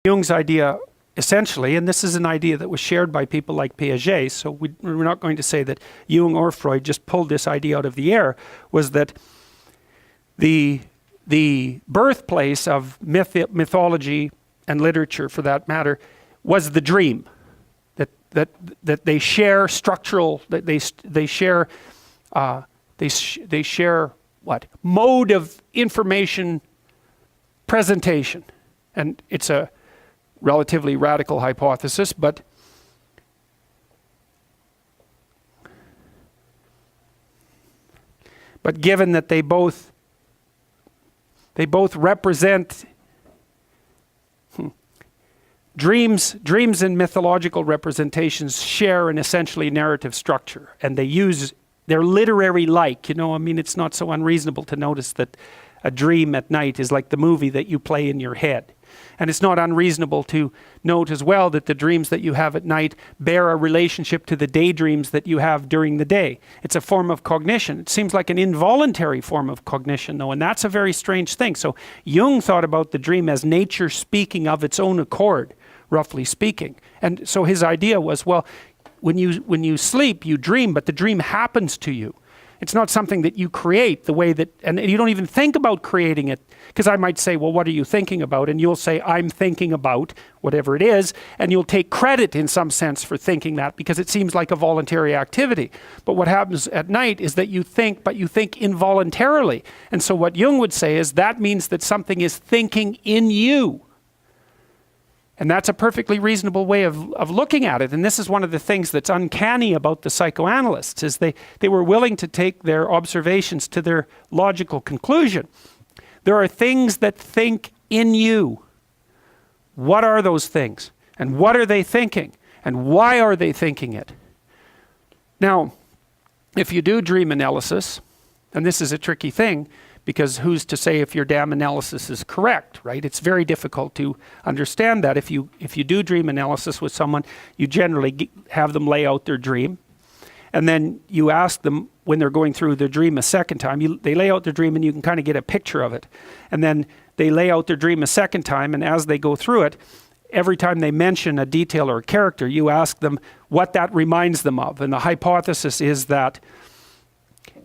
Jung's idea, essentially, and this is an idea that was shared by people like Piaget, so we're not going to say that Jung or Freud just pulled this idea out of the air, was that the birthplace of mythology and literature, for that matter, was the dream. That they share structural, that they share what? Mode of information presentation. And it's a relatively radical hypothesis, but given that they both represent dreams and mythological representations share an essentially narrative structure, and they're literary-like. I mean, it's not so unreasonable to notice that a dream at night is like the movie that you play in your head. And it's not unreasonable to note as well that the dreams that you have at night bear a relationship to the daydreams that you have during the day. It's a form of cognition. It seems like an involuntary form of cognition, though, and that's a very strange thing. So Jung thought about the dream as nature speaking of its own accord, roughly speaking. And so his idea was, well, when you sleep, you dream, but the dream happens to you. It's not something that you create the way that, and you don't even think about creating it. Because I might say, well, what are you thinking about? And you'll say, I'm thinking about whatever it is. And you'll take credit in some sense for thinking that because it seems like a voluntary activity. But what happens at night is that you think, but you think involuntarily. And so what Jung would say is that means that something is thinking in you. And that's a perfectly reasonable way of looking at it. And this is one of the things that's uncanny about the psychoanalysts, is they were willing to take their observations to their logical conclusion. There are things that think in you. What are those things? And what are they thinking? And why are they thinking it? Now, if you do dream analysis, and this is a tricky thing, because who's to say if your damn analysis is correct, right? It's very difficult to understand that. If you do dream analysis with someone, you generally have them lay out their dream. And then you ask them when they're going through their dream a second time, they lay out their dream and you can kind of get a picture of it. And then they lay out their dream a second time, and as they go through it, every time they mention a detail or a character, you ask them what that reminds them of. And the hypothesis is that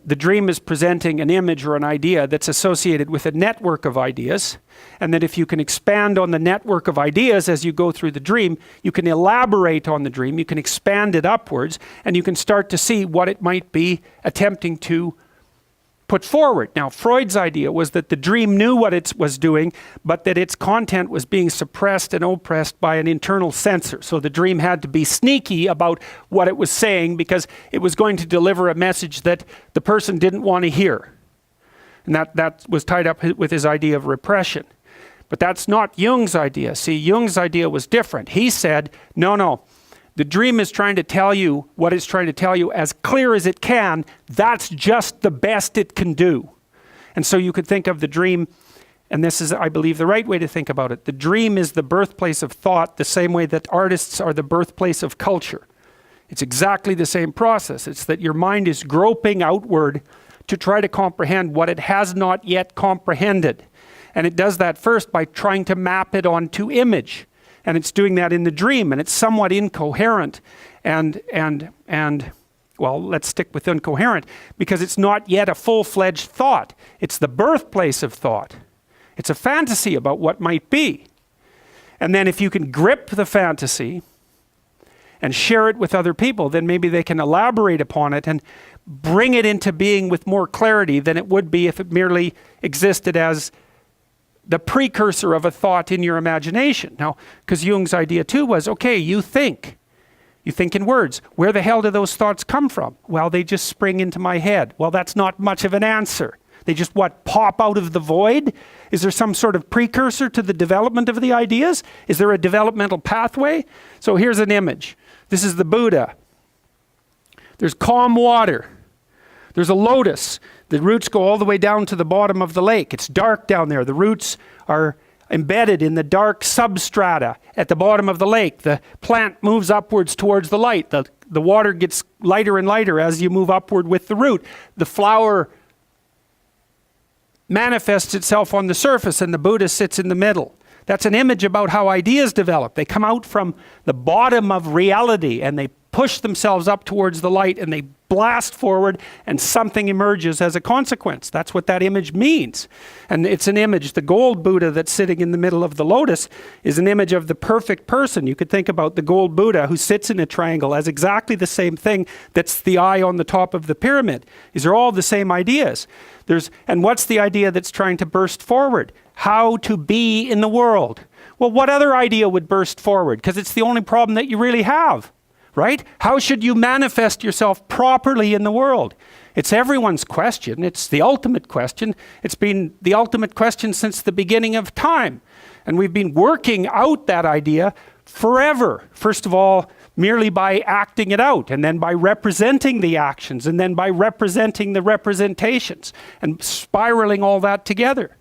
the dream is presenting an image or an idea that's associated with a network of ideas, and that if you can expand on the network of ideas as you go through the dream, you can elaborate on the dream, you can expand it upwards, and you can start to see what it might be attempting to put forward. Now, Freud's idea was that the dream knew what it was doing, but that its content was being suppressed and oppressed by an internal censor. So the dream had to be sneaky about what it was saying because it was going to deliver a message that the person didn't want to hear. And that was tied up with his idea of repression. But that's not Jung's idea. See, Jung's idea was different. He said, no. The dream is trying to tell you what it's trying to tell you as clear as it can. That's just the best it can do. And so you could think of the dream, and this is, I believe, the right way to think about it. The dream is the birthplace of thought, the same way that artists are the birthplace of culture. It's exactly the same process. It's that your mind is groping outward to try to comprehend what it has not yet comprehended. And it does that first by trying to map it onto image. And it's doing that in the dream, and it's somewhat incoherent. And well, let's stick with incoherent, because it's not yet a full-fledged thought. It's the birthplace of thought. It's a fantasy about what might be. And then if you can grip the fantasy and share it with other people, then maybe they can elaborate upon it and bring it into being with more clarity than it would be if it merely existed as the precursor of a thought in your imagination. Now, because Jung's idea too was, okay, you think in words. Where the hell do those thoughts come from? Well, they just spring into my head. Well, that's not much of an answer. They just, pop out of the void? Is there some sort of precursor to the development of the ideas? Is there a developmental pathway? So here's an image. This is the Buddha. There's calm water. There's a lotus. The roots go all the way down to the bottom of the lake. It's dark down there. The roots are embedded in the dark substrata at the bottom of the lake. The plant moves upwards towards the light. The water gets lighter and lighter as you move upward with the root. The flower manifests itself on the surface, and the Buddha sits in the middle. That's an image about how ideas develop. They come out from the bottom of reality and they push themselves up towards the light and they blast forward and something emerges as a consequence. That's what that image means. And it's an image, the gold Buddha that's sitting in the middle of the lotus is an image of the perfect person. You could think about the gold Buddha who sits in a triangle as exactly the same thing that's the eye on the top of the pyramid. These are all the same ideas. And what's the idea that's trying to burst forward? How to be in the world. Well, what other idea would burst forward? Because it's the only problem that you really have. Right? How should you manifest yourself properly in the world? It's everyone's question. It's the ultimate question. It's been the ultimate question since the beginning of time. And we've been working out that idea forever. First of all, merely by acting it out, and then by representing the actions, and then by representing the representations, and spiraling all that together.